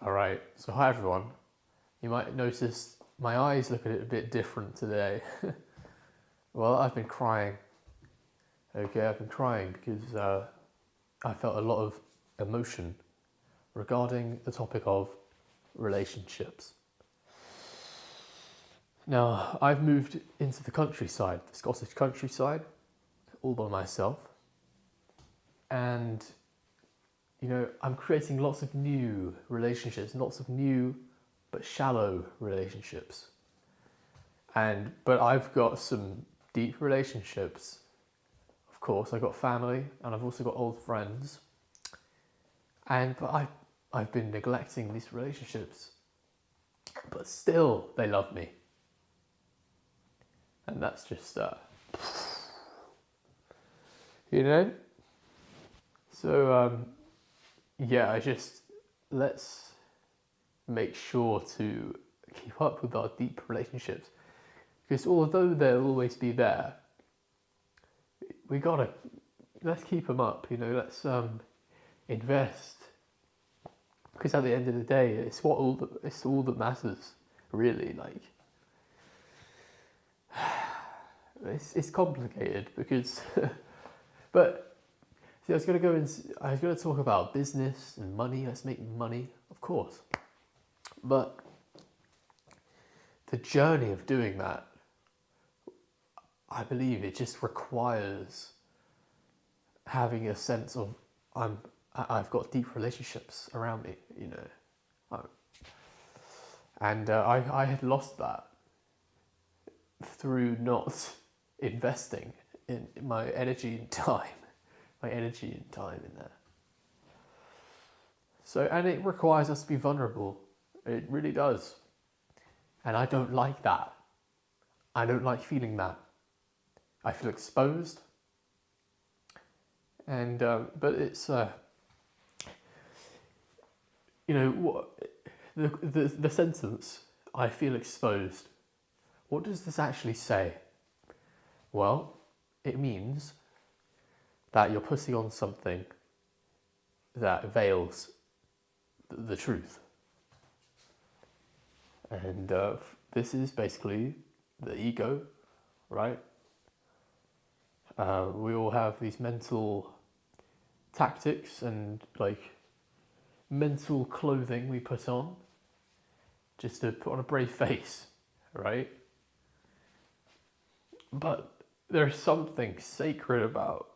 Alright, so hi everyone. You might notice my eyes look a bit different today. Well, I've been crying. Okay, I've been crying because I felt a lot of emotion regarding the topic of relationships. Now, I've moved into the countryside, the Scottish countryside, all by myself. And, I'm creating lots of new relationships, lots of new but shallow relationships. But I've got some deep relationships. Of course, I've got family and I've also got old friends. But I've been neglecting these relationships. But still, they love me. And that's just, So, let's make sure to keep up with our deep relationships. Because although they'll always be there, let's keep them up, let's invest. Because at the end of the day, it's all that matters, really. It's complicated because, but see, I was going to talk about business and money. Let's make money, of course, but the journey of doing that, I believe it just requires having a sense of I've got deep relationships around me, and I had lost that through not investing in my energy and time, in there. So, and it requires us to be vulnerable. It really does, and I don't like that. I don't like feeling that. I feel exposed, and but it's what the sentence "I feel exposed." What does this actually say? Well, it means that you're putting on something that veils the truth, and this is basically the ego, right? We all have these mental tactics and mental clothing we put on just to put on a brave face, right? But there's something sacred about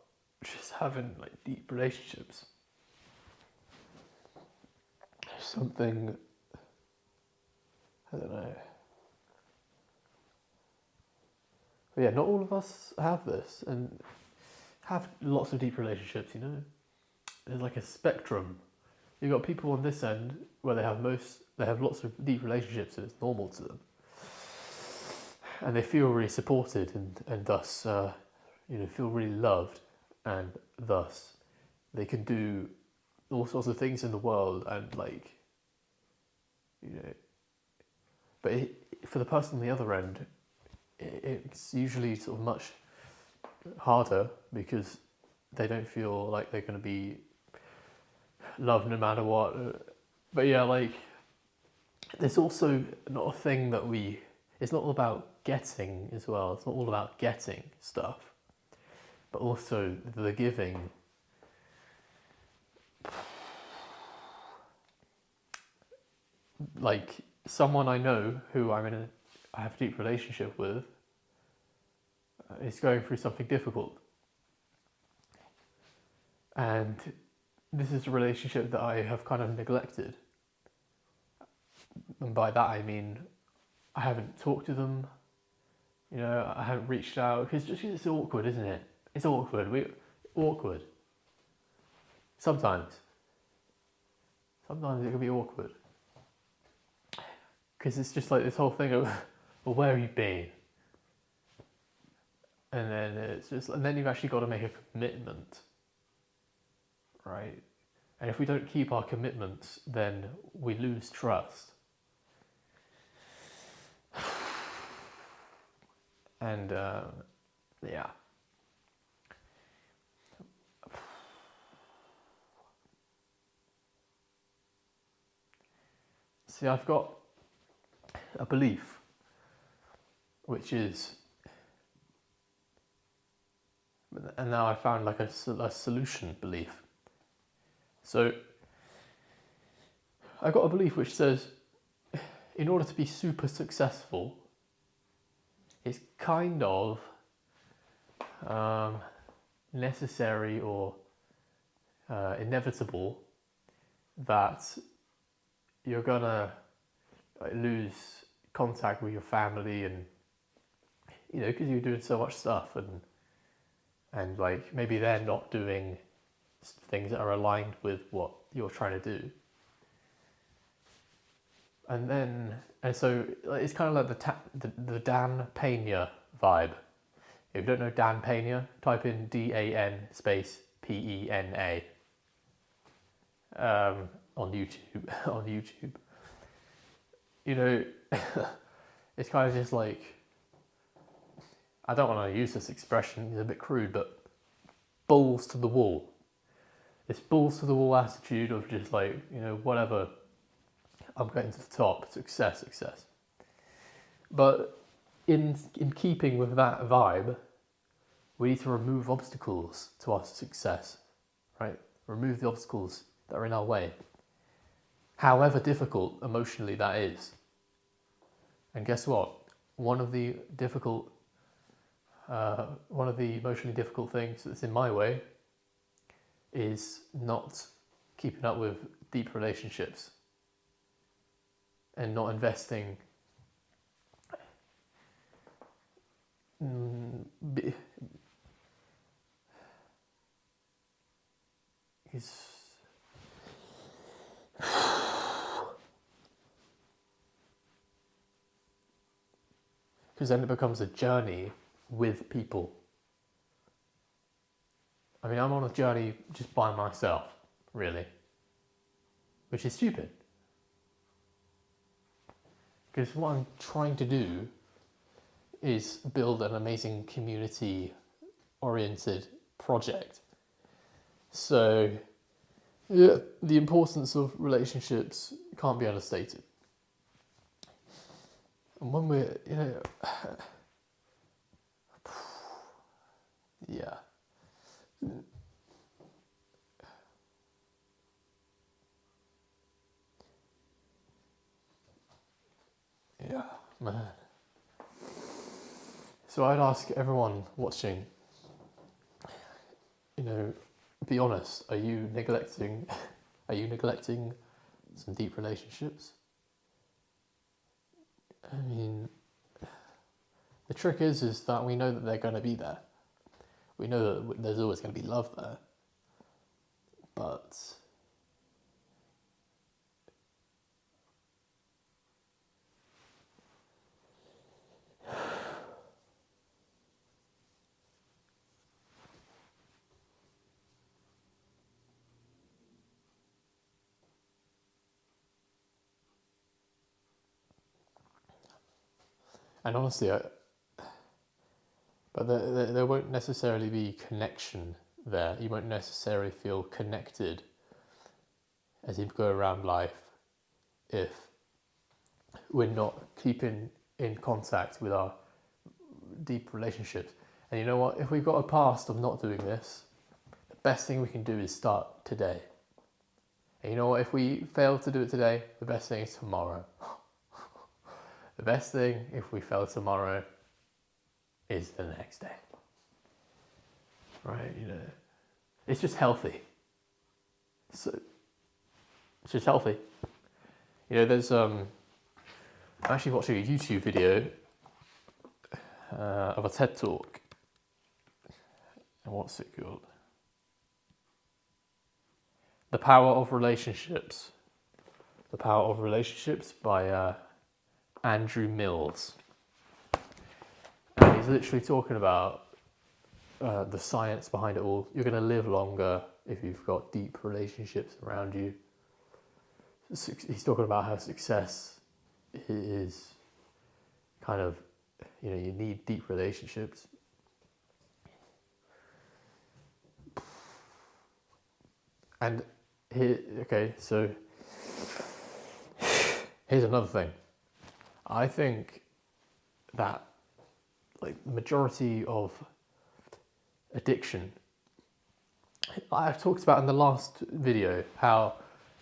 just having deep relationships. There's something, I don't know. But yeah, not all of us have this and have lots of deep relationships, There's like a spectrum. You've got people on this end where they have lots of deep relationships and it's normal to them. And they feel really supported and thus, feel really loved, and thus they can do all sorts of things in the world and But for the person on the other end, it's usually sort of much harder because they don't feel like they're going to be loved no matter what. But yeah, there's also not a thing that it's not all about getting as well. It's not all about getting stuff, but also the giving. Someone I know who I have a deep relationship with is going through something difficult. And this is a relationship that I have kind of neglected. And by that I mean I haven't talked to them, I haven't reached out, because it's awkward, isn't it? It's awkward. Awkward. Sometimes it can be awkward. Because it's just this whole thing of, well, where have you been? And then you've actually got to make a commitment, right? And if we don't keep our commitments, then we lose trust. And yeah. See, I've got a belief, which is, and now I found like a solution belief. So I've got a belief which says, in order to be super successful, it's kind of necessary or inevitable that you're gonna lose contact with your family, and because you're doing so much stuff, and like maybe they're not doing things that are aligned with what you're trying to do. And so it's kind of like the Dan Pena vibe. If you don't know Dan Pena, type in DAN space PENA on YouTube. On YouTube, it's kind of just like, I don't want to use this expression; it's a bit crude, but balls to the wall. This balls to the wall attitude of just like, whatever, I'm getting to the top, success. But in keeping with that vibe, we need to remove obstacles to our success, right? Remove the obstacles that are in our way, however difficult emotionally that is. And guess what? One of the emotionally difficult things that's in my way is not keeping up with deep relationships and not investing because then it becomes a journey with people. I mean, I'm on a journey just by myself, really, which is stupid. Because what I'm trying to do is build an amazing community-oriented project. So, yeah, the importance of relationships can't be understated. And when we're, yeah. Yeah, man. So I'd ask everyone watching, be honest, are you neglecting some deep relationships? I mean, the trick is that we know that they're going to be there. We know that there's always going to be love there. But and honestly, but there won't necessarily be connection there. You won't necessarily feel connected as you go around life if we're not keeping in contact with our deep relationships. And you know what? If we've got a past of not doing this, the best thing we can do is start today. And you know what? If we fail to do it today, the best thing is tomorrow. The best thing, if we fail tomorrow, is the next day. Right? It's just healthy. So it's just healthy. There's I'm actually watching a YouTube video of a TED Talk. And what's it called? The Power of Relationships. The Power of Relationships by Andrew Mills. And he's literally talking about the science behind it all. You're going to live longer if you've got deep relationships around you. He's talking about how success is kind of, you need deep relationships. And so Here's another thing. I think that like the majority of addiction, I've talked about in the last video how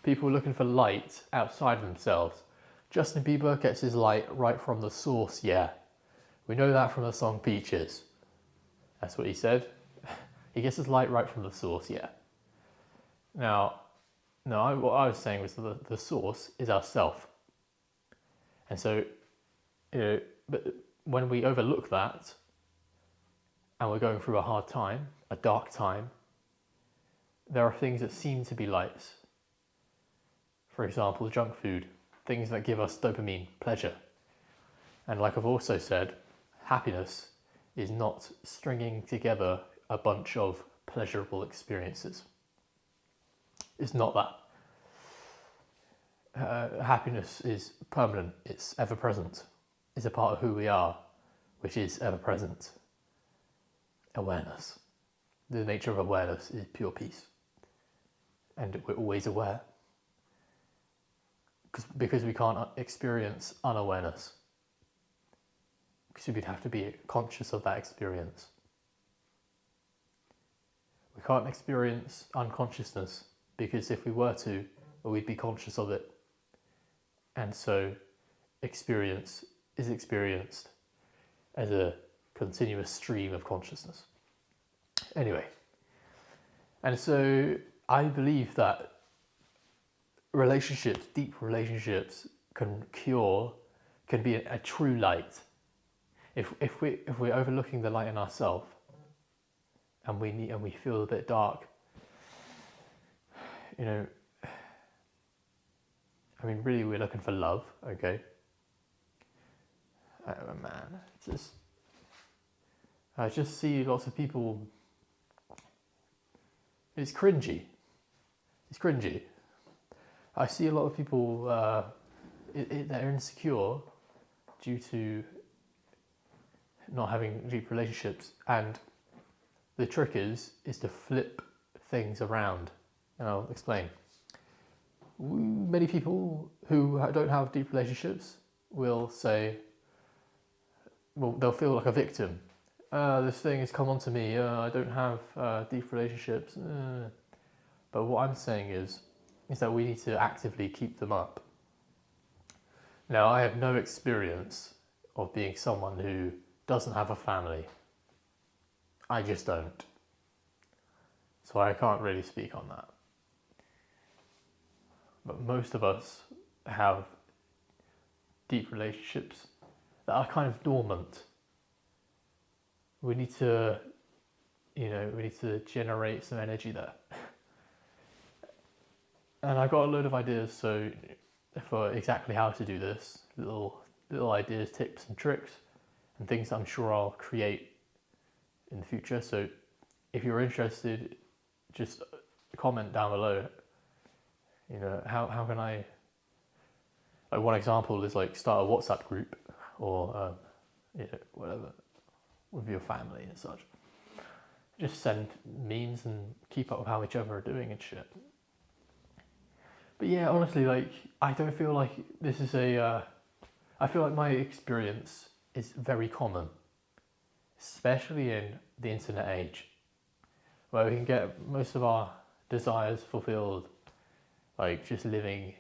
people are looking for light outside of themselves. Justin Bieber gets his light right from the source, yeah. We know that from the song Peaches. That's what he said. He gets his light right from the source, yeah. Now, no, what I was saying was the source is ourself. And so, but when we overlook that and we're going through a hard time, a dark time, there are things that seem to be lights. For example, junk food, things that give us dopamine, pleasure. And like I've also said, happiness is not stringing together a bunch of pleasurable experiences. It's not that. Happiness is permanent, it's ever present, it's a part of who we are, which is ever present. Awareness. The nature of awareness is pure peace. And we're always aware. Because we can't experience unawareness. Because we'd have to be conscious of that experience. We can't experience unconsciousness because if we were to, we'd be conscious of it. And so experience is experienced as a continuous stream of consciousness. Anyway, and so I believe that relationships, deep relationships, can be a true light. If we're overlooking the light in ourselves, and we feel a bit dark, I mean, really, we're looking for love, okay? Oh man, I just see lots of people. It's cringy. It's cringy. I see a lot of people they're insecure due to not having deep relationships, and the trick is to flip things around, and I'll explain. Many people who don't have deep relationships will say, well, they'll feel like a victim. This thing has come onto me. I don't have deep relationships. But what I'm saying is that we need to actively keep them up. Now, I have no experience of being someone who doesn't have a family. I just don't. So I can't really speak on that. But most of us have deep relationships that are kind of dormant. We need to generate some energy there. And I got a load of ideas for exactly how to do this, little ideas, tips and tricks, and things I'm sure I'll create in the future. So if you're interested, just comment down below. How can I, like one example is like start a WhatsApp group or whatever with your family and such. Just send memes and keep up with how each other are doing and shit. But yeah, honestly, like I don't feel like this is I feel like my experience is very common, especially in the internet age, where we can get most of our desires fulfilled, like just living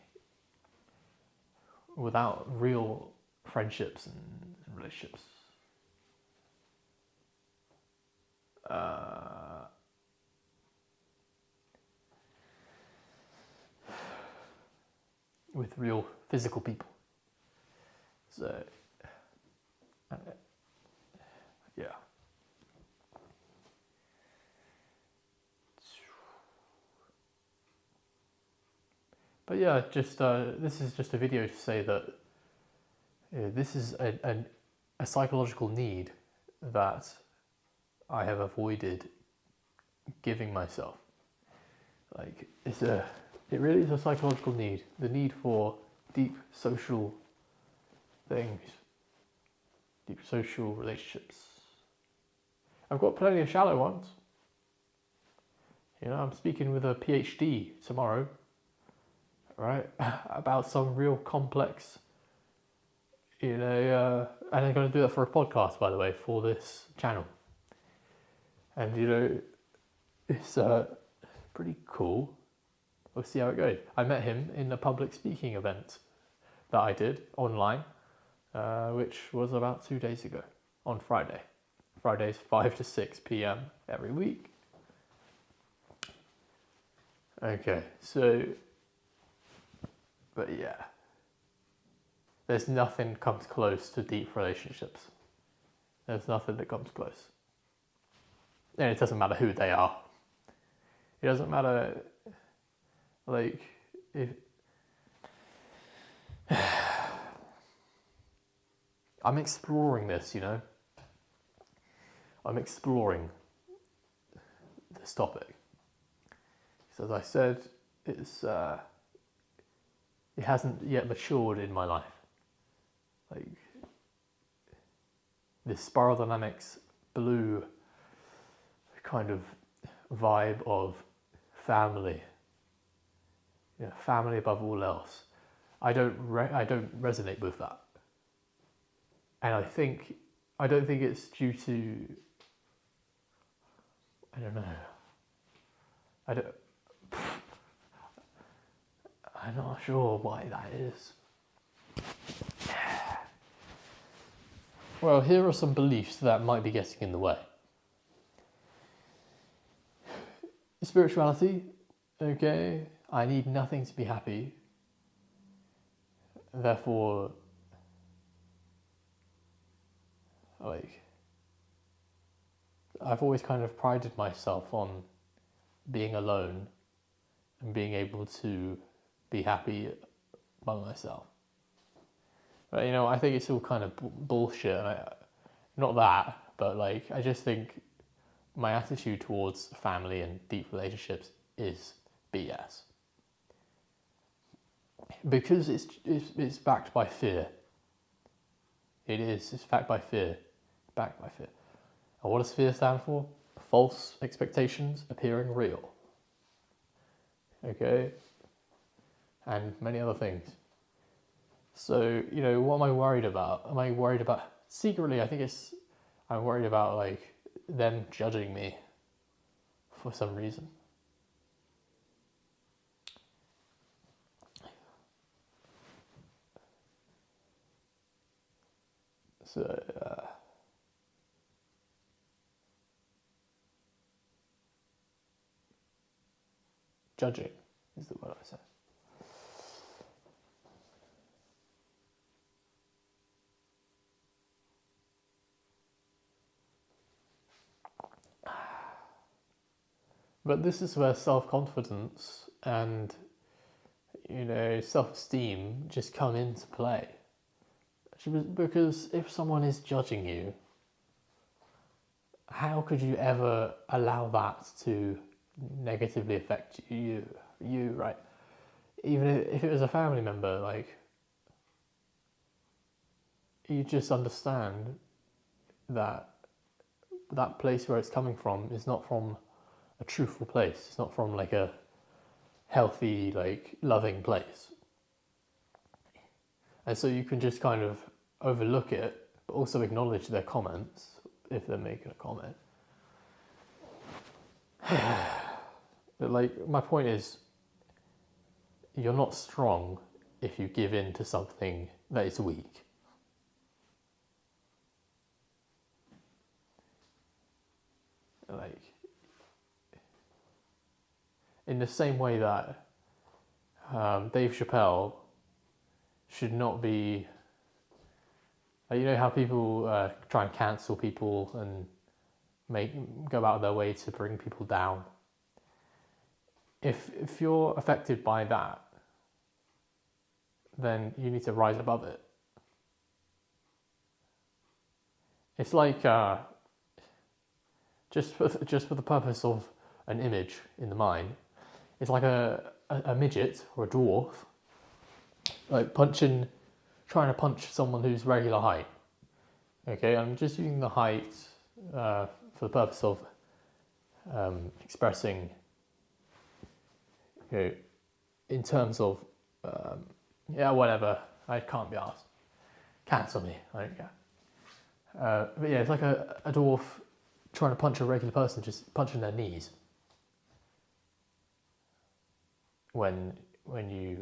without real friendships and relationships. With real physical people. So, yeah. But yeah, just this is just a video to say that this is a psychological need that I have avoided giving myself. Like it really is a psychological need. The need for deep social things, deep social relationships. I've got plenty of shallow ones. I'm speaking with a PhD tomorrow right? About some real complex, and I'm going to do that for a podcast, by the way, for this channel. And it's pretty cool. We'll see how it goes. I met him in a public speaking event that I did online, which was about 2 days ago, on Friday. Fridays 5 to 6 p.m. every week. Okay, but yeah, there's nothing comes close to deep relationships. There's nothing that comes close. And it doesn't matter who they are. It doesn't matter, like, if... I'm exploring this, I'm exploring this topic. So as I said, it hasn't yet matured in my life. Like, this spiral dynamics blue kind of vibe of family, family above all else. I don't resonate with that, and I don't think it's due to, I don't know. I'm not sure why that is. Well, here are some beliefs that might be getting in the way. Spirituality, okay, I need nothing to be happy. Therefore, like, I've always kind of prided myself on being alone and being able to be happy by myself. But, I think it's all kind of bullshit. And not that, but like, I just think my attitude towards family and deep relationships is BS. Because it's backed by fear. It is. It's backed by fear. Backed by fear. And what does fear stand for? False expectations appearing real. Okay? And many other things. So, what am I worried about? Am I worried about... Secretly, I think I'm worried about, like, them judging me for some reason. So, judging is the word I said. But this is where self-confidence and, self-esteem just come into play. Because if someone is judging you, how could you ever allow that to negatively affect you, right? Even if it was a family member, like, you just understand that place where it's coming from is not from a truthful place. It's not from like a healthy, like, loving place. And so you can just kind of overlook it, but also acknowledge their comments if they're making a comment. But, like, my point is, you're not strong if you give in to something that is weak. Like, in the same way that Dave Chappelle should not be... how people try and cancel people and go out of their way to bring people down. If you're affected by that, then you need to rise above it. It's like just for the purpose of an image in the mind, it's like a midget or a dwarf, like trying to punch someone who's regular height. Okay, I'm just using the height for the purpose of expressing, in terms of Yeah, whatever. I can't be asked. Cancel me. I don't care. But yeah, it's like a dwarf trying to punch a regular person, just punching their knees. When we,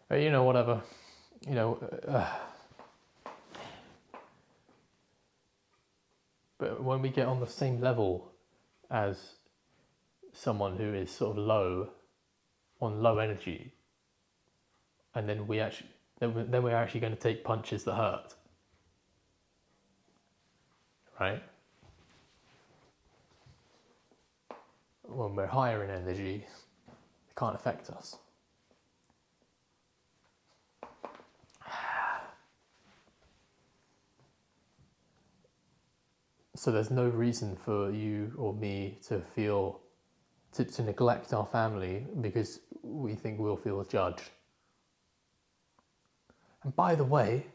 whatever, but when we get on the same level as someone who is sort of on low energy, and then we're actually going to take punches that hurt, right? When we're higher in energy, it can't affect us. So there's no reason for you or me to neglect our family because we think we'll feel judged. And by the way,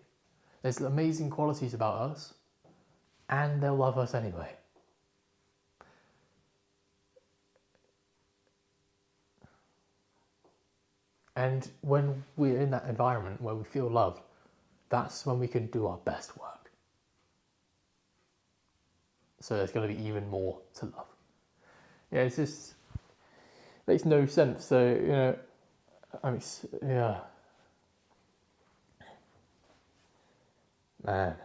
there's amazing qualities about us, and they'll love us anyway. And when we're in that environment where we feel loved, that's when we can do our best work. So there's going to be even more to love. Yeah, it's just makes no sense. So, yeah. Man.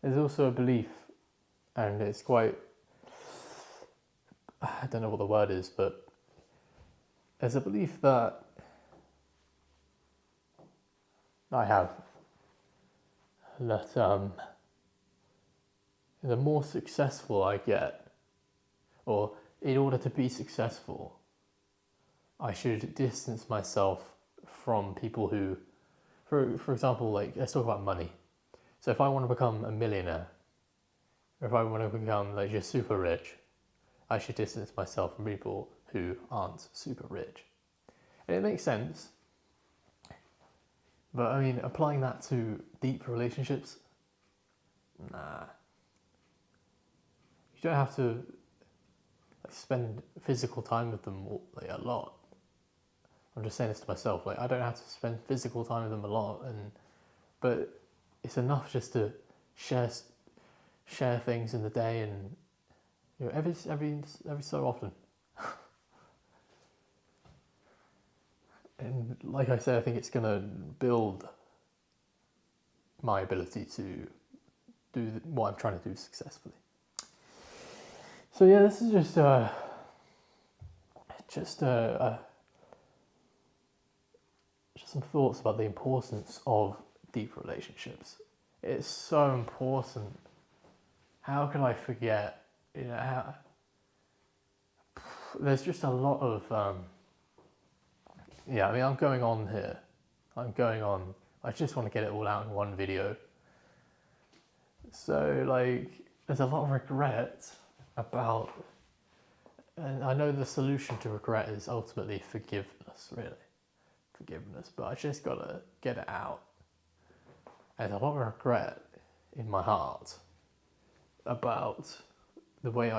There's also a belief, and it's quite, I don't know what the word is, but there's a belief that I have that the more successful I get, or in order to be successful, I should distance myself from people who, for example, like, let's talk about money. So if I want to become a millionaire, or if I want to become like just super rich, I should distance myself from people who aren't super rich. And it makes sense. But I mean, applying that to deep relationships, nah. You don't have to spend physical time with them a lot. I'm just saying this to myself. I don't have to spend physical time with them a lot, but it's enough just to share things in the day, and every so often. And like I said, I think it's going to build my ability to do what I'm trying to do successfully. So yeah, this is just some thoughts about the importance of deep relationships. It's so important. How can I forget? There's just a lot of I'm going on here. I just want to get it all out in one video. So there's a lot of regret about, and I know the solution to regret is ultimately forgiveness, but I just gotta get it out. There's a lot of regret in my heart about the way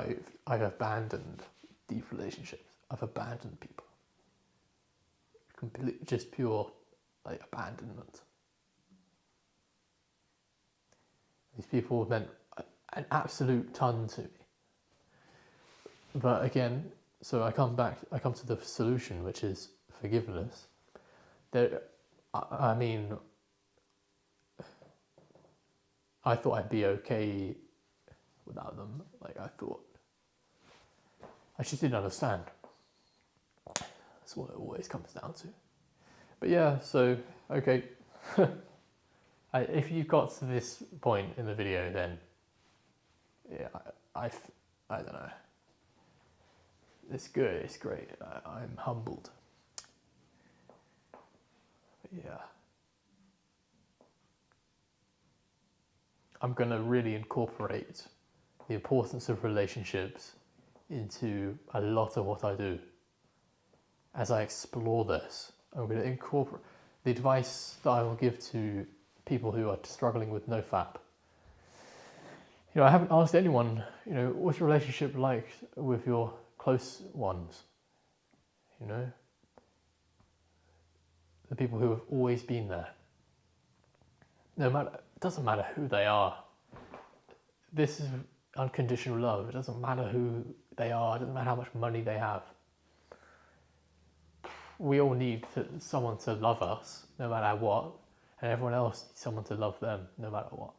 I've abandoned deep relationships. I've abandoned people. Just pure abandonment. These people meant an absolute ton to me. But again, so I come to the solution, which is forgiveness. I thought I'd be okay without them. I just didn't understand. That's what it always comes down to. But yeah, so, okay. If you got to this point in the video, then, yeah, I don't know. It's good, it's great. I'm humbled. But yeah. I'm going to really incorporate the importance of relationships into a lot of what I do. As I explore this, I'm going to incorporate the advice that I will give to people who are struggling with nofap I haven't asked anyone, what's your relationship like with your close ones? The people who have always been there. It doesn't matter who they are. This is unconditional love. It doesn't matter who they are. It doesn't matter how much money they have. We all need someone to love us, no matter what, and everyone else needs someone to love them, no matter what.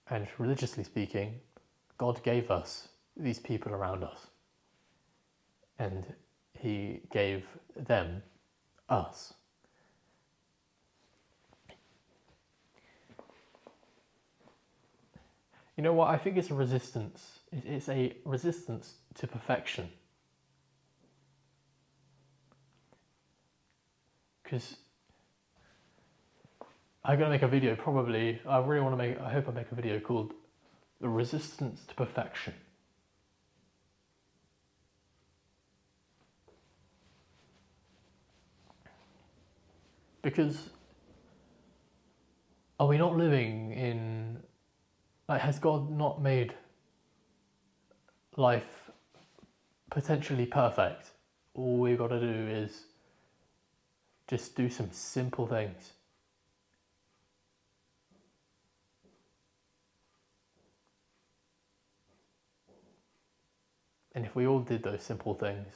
And religiously speaking, God gave us these people around us, and He gave them us. You know what? I think it's a resistance. It's a resistance to perfection. Because I'm going to make a video probably, I hope I make a video called The Resistance to Perfection. Because are we not living in, has God not made life potentially perfect? All we've got to do is just do some simple things. And if we all did those simple things,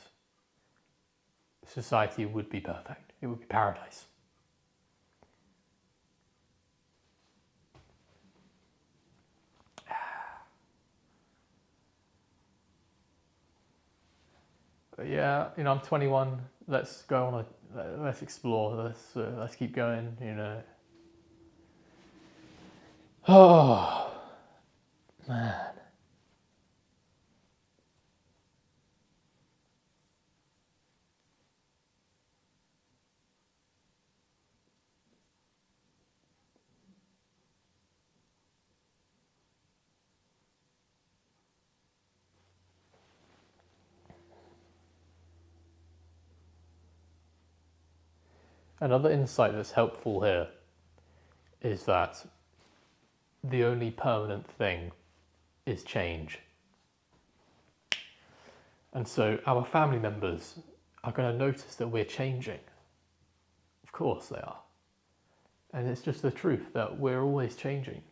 society would be perfect. It would be paradise. But yeah, I'm 21. Let's go on let's explore. Let's keep going. Oh man. Another insight that's helpful here is that the only permanent thing is change. And so our family members are going to notice that we're changing. Of course they are. And it's just the truth that we're always changing.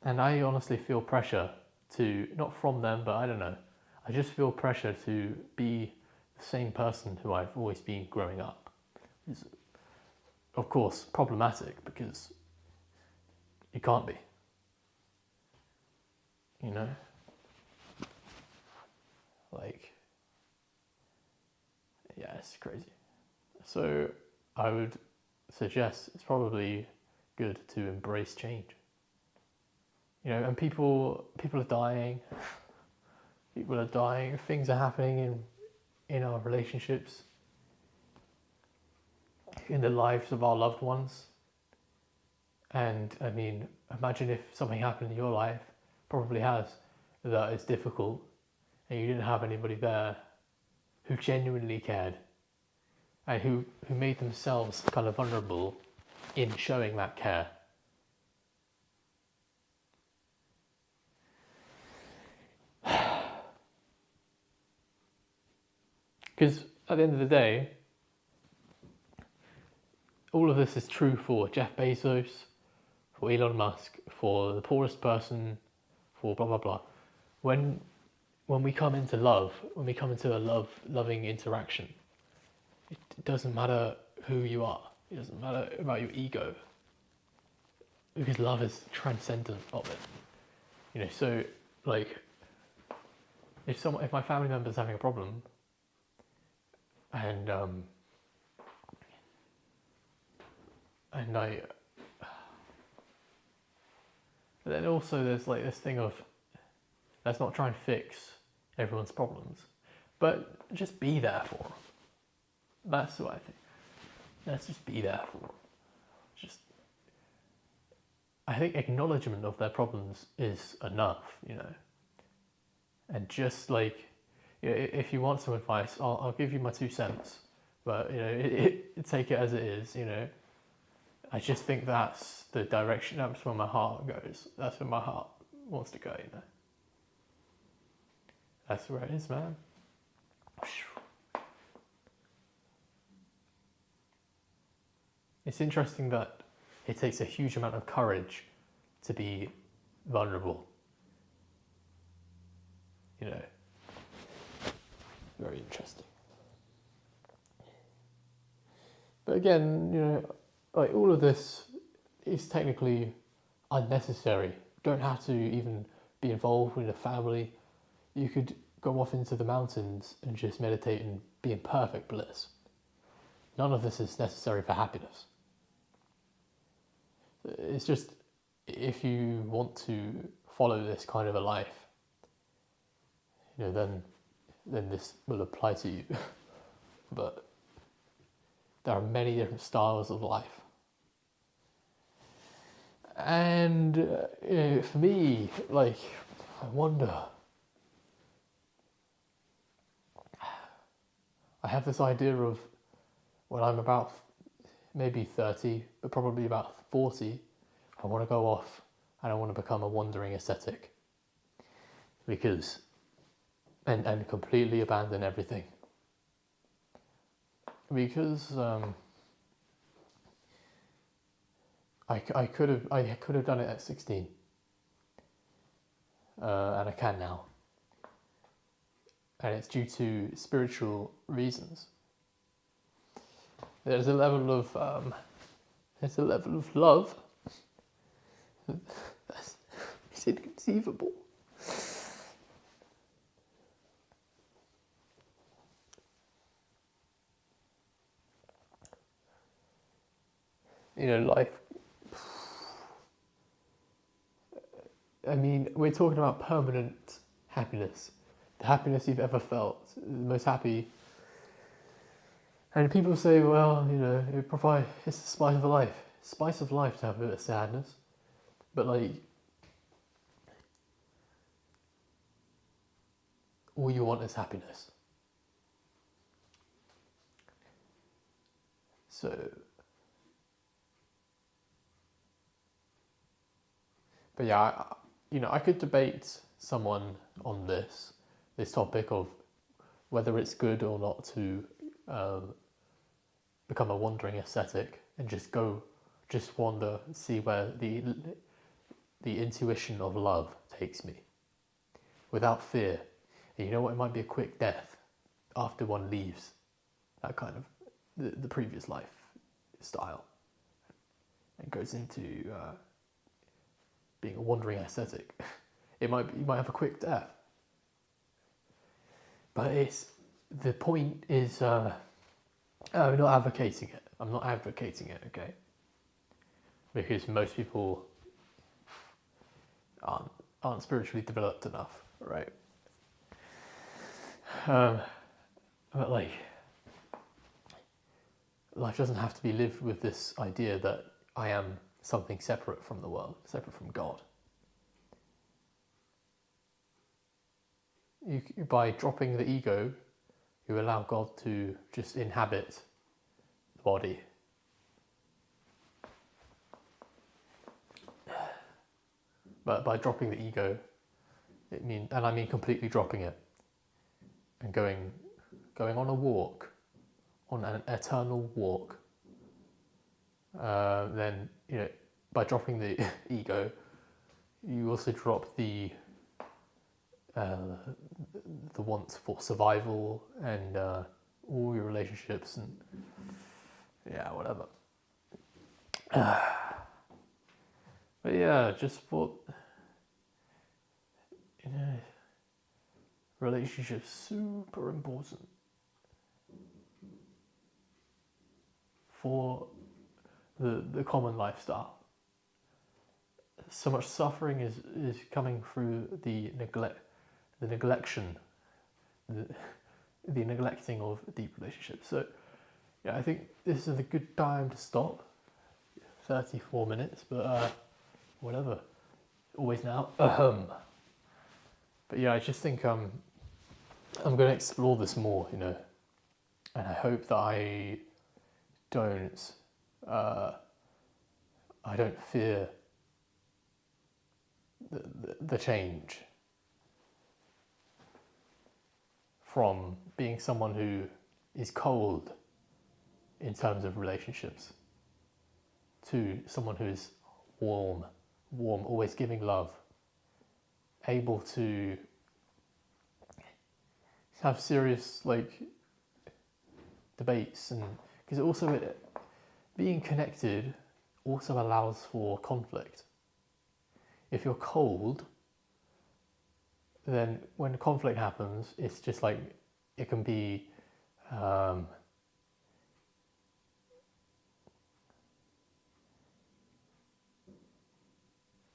And I honestly feel pressure to, not from them, but I don't know, I just feel pressure to be the same person who I've always been growing up. It's, of course, problematic because you can't be. Yeah, it's crazy. So I would suggest it's probably good to embrace change. And people are dying. People are dying. Things are happening in our relationships, in the lives of our loved ones. And I mean, imagine if something happened in your life, probably has, that is difficult, and you didn't have anybody there who genuinely cared and who made themselves kind of vulnerable in showing that care. Because at the end of the day, all of this is true for Jeff Bezos, for Elon Musk, for the poorest person, for blah blah blah. When we come into love, when we come into a loving interaction, it doesn't matter who you are. It doesn't matter about your ego, because love is transcendent of it. So like, if my family member's having a problem, and then also there's like this thing of, let's not try and fix everyone's problems, but just be there for them. That's what I think. Let's just be there for them. I think acknowledgement of their problems is enough, And just like, if you want some advice, I'll give you my 2 cents. But take it as it is, I just think that's the direction, that's where my heart goes. That's where my heart wants to go, That's where it is, man. It's interesting that it takes a huge amount of courage to be vulnerable. Very interesting. But again, like all of this is technically unnecessary. You don't have to even be involved with a family. You could go off into the mountains and just meditate and be in perfect bliss. None of this is necessary for happiness. It's just, if you want to follow this kind of a life, then this will apply to you. But there are many different styles of life. And for me, I wonder, I have this idea of when I'm about maybe 30, but probably about 40, I want to go off and I want to become a wandering ascetic. And completely abandon everything. Because I could have done it at 16, and I can now, and it's due to spiritual reasons. There's a level of love it's inconceivable. Life. I mean, we're talking about permanent happiness. The happiness you've ever felt, the most happy. And people say, well, it's the spice of life. Spice of life to have a bit of sadness. But all you want is happiness. So, but yeah, I could debate someone on this topic of whether it's good or not to become a wandering ascetic and just wander, see where the intuition of love takes me, without fear. And it might be a quick death after one leaves that kind of the previous life style and goes into being a wandering ascetic. You might have a quick death, but the point is I'm not advocating it. Okay, because most people aren't spiritually developed enough, right? But life doesn't have to be lived with this idea that I am something separate from the world, separate from God. By dropping the ego, you allow God to just inhabit the body. But by dropping the ego, I mean completely dropping it, and going on a walk, on an eternal walk. Then by dropping the ego, you also drop the want for survival and all your relationships and whatever. But yeah, just thought relationships super important for the common lifestyle. So much suffering is coming through the neglecting of deep relationships. So I think this is a good time to stop. 34 minutes, but whatever. Always now. But I just think I'm going to explore this more, and I hope that I don't I don't fear the change from being someone who is cold in terms of relationships to someone who is warm, always giving love, able to have serious debates, and because also being connected also allows for conflict. If you're cold, then when conflict happens, it's just it can be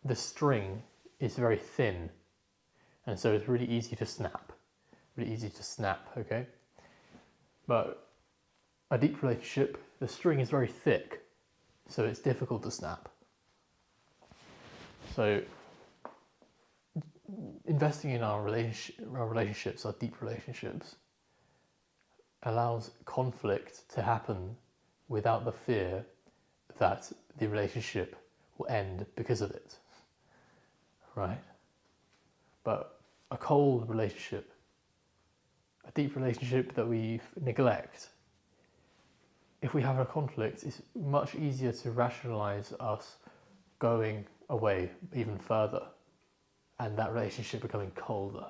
the string is very thin, and so it's really easy to snap. Okay? But a deep relationship, the string is very thick, so it's difficult to snap. So investing in our relationships, our deep relationships, allows conflict to happen without the fear that the relationship will end because of it, right? But a cold relationship, a deep relationship that we neglect, if we have a conflict, it's much easier to rationalize us going away even further and that relationship becoming colder.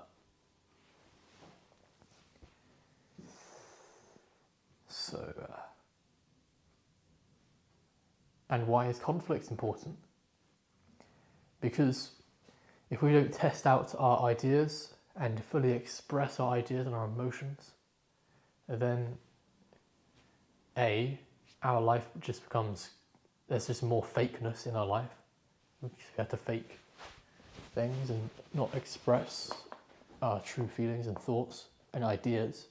So, and why is conflict important? Because if we don't test out our ideas and fully express our ideas and our emotions, then our life just becomes, there's just more fakeness in our life. We have to fake things and not express our true feelings and thoughts and ideas.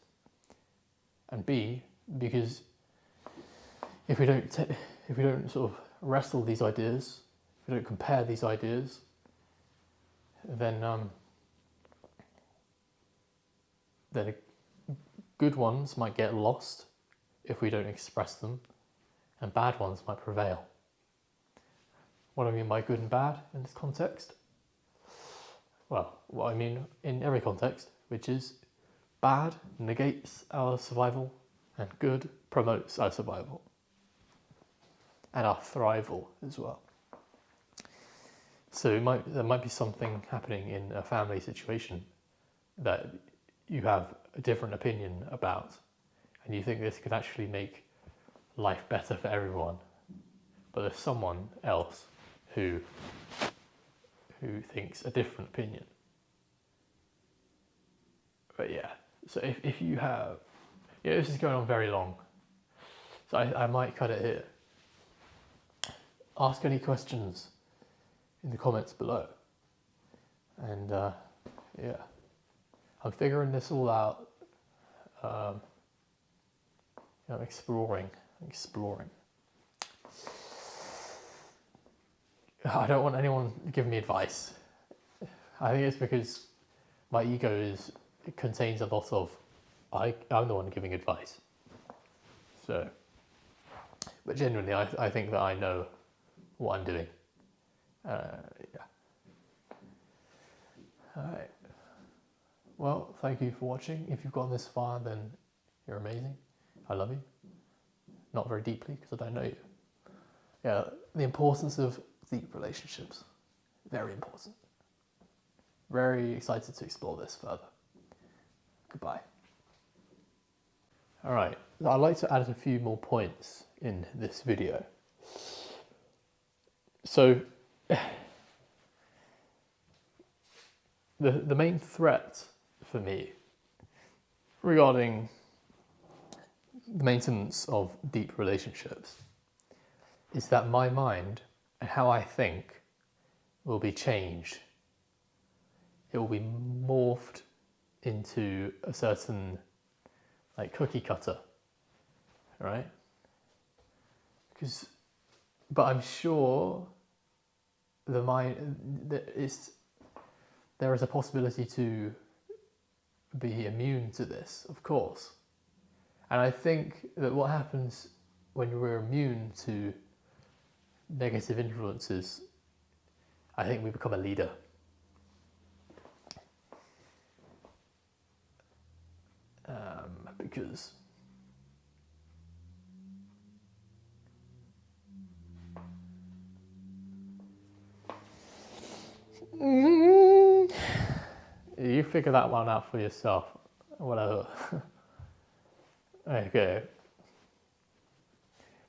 And B, because if we don't sort of wrestle these ideas, if we don't compare these ideas, then good ones might get lost if we don't express them, and bad ones might prevail. What do I mean by good and bad in this context? Well, what I mean in every context, which is bad negates our survival and good promotes our survival and our thrival as well. So there might be something happening in a family situation that you have a different opinion about, and you think this could actually make life better for everyone, but there's someone else who thinks a different opinion. But yeah, so if you have, this is going on very long, so I might cut it here. Ask any questions in the comments below, and I'm figuring this all out. I'm exploring. I don't want anyone giving me advice. I think it's because my ego contains a lot of I'm the one giving advice. So, but genuinely, I think that I know what I'm doing. Yeah. Alright. Well, thank you for watching. If you've gone this far, then you're amazing. I love you. Not very deeply, because I don't know you. Yeah, the importance of deep relationships. Very important. Very excited to explore this further. Goodbye. Alright, I'd like to add a few more points in this video. So, the main threat for me regarding the maintenance of deep relationships is that my mind and how I think will be changed. It will be morphed into a certain cookie cutter, right? But I'm sure there is a possibility to be immune to this, of course. And I think that what happens when we're immune to negative influences, I think we become a leader. Because you figure that one out for yourself, whatever. Okay.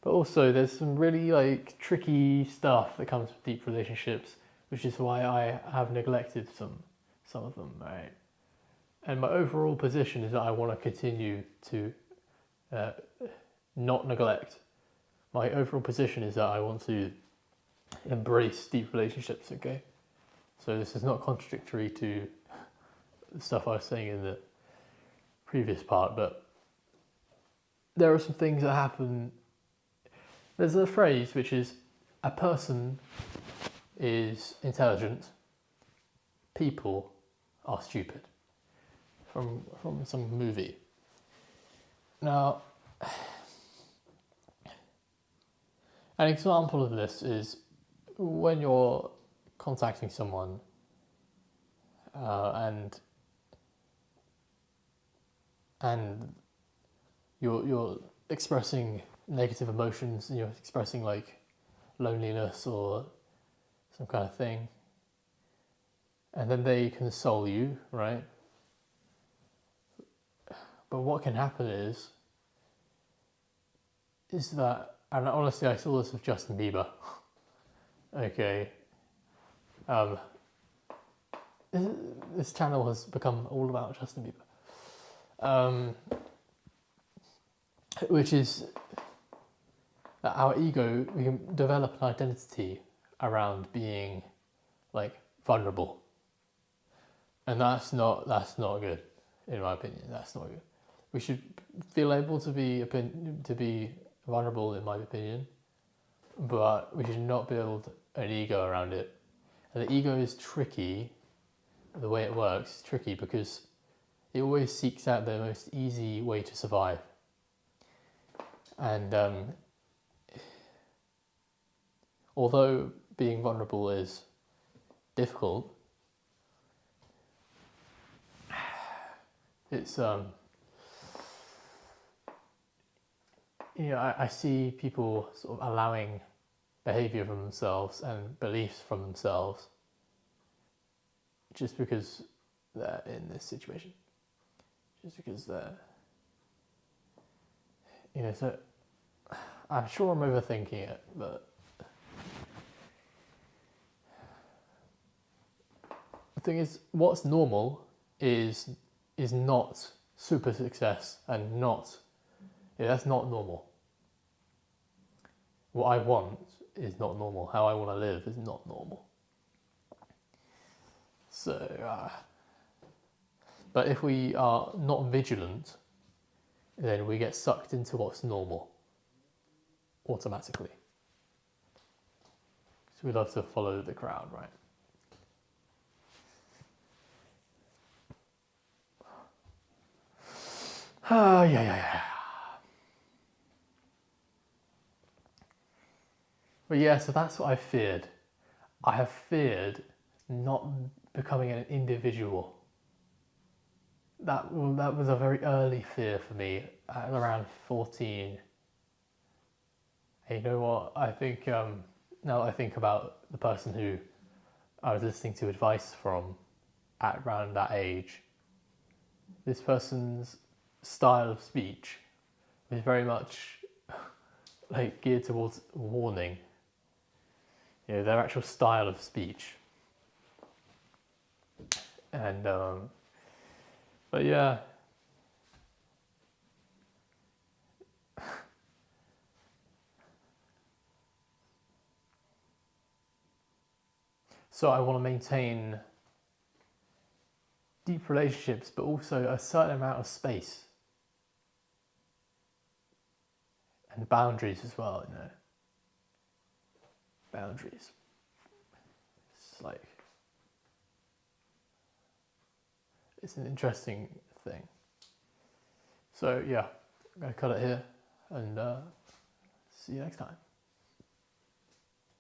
But also there's some really like tricky stuff that comes with deep relationships, which is why I have neglected some of them, right? And my overall position is that I want to continue to not neglect. My overall position is that I want to embrace deep relationships, okay? So this is not contradictory to the stuff I was saying in the previous part, but there are some things that happen. There's a phrase which is, a person is intelligent, people are stupid, from some movie. Now, an example of this is when you're contacting someone and you're expressing negative emotions, and you're expressing like loneliness or some kind of thing, and then they console you, right? But what can happen is that, and honestly I saw this with Justin Bieber, okay, this channel has become all about Justin Bieber, which is that our ego, we can develop an identity around being like vulnerable, and that's not good, in my opinion. That's not good. We should feel able to be vulnerable, in my opinion, but we should not build an ego around it. And the ego is tricky. The way it works is tricky because it always seeks out the most easy way to survive. And although being vulnerable is difficult, it's I see people sort of allowing behaviour from themselves and beliefs from themselves just because they're in this situation, just because they're, so I'm sure I'm overthinking it, but the thing is, what's normal is not super success, and that's not normal. What I want is not normal. How I want to live is not normal. So, but if we are not vigilant, then we get sucked into what's normal automatically. So we love to follow the crowd, right? Yeah. But yeah, so that's what I feared. I have feared not becoming an individual. That was a very early fear for me, at around 14. And you know what? I think now that I think about the person who I was listening to advice from at around that age, this person's style of speech was very much like geared towards warning. Their actual style of speech. And but yeah. So I want to maintain deep relationships, but also a certain amount of space and boundaries as well. Boundaries. It's like, it's an interesting thing. So yeah, I'm gonna cut it here, and see you next time.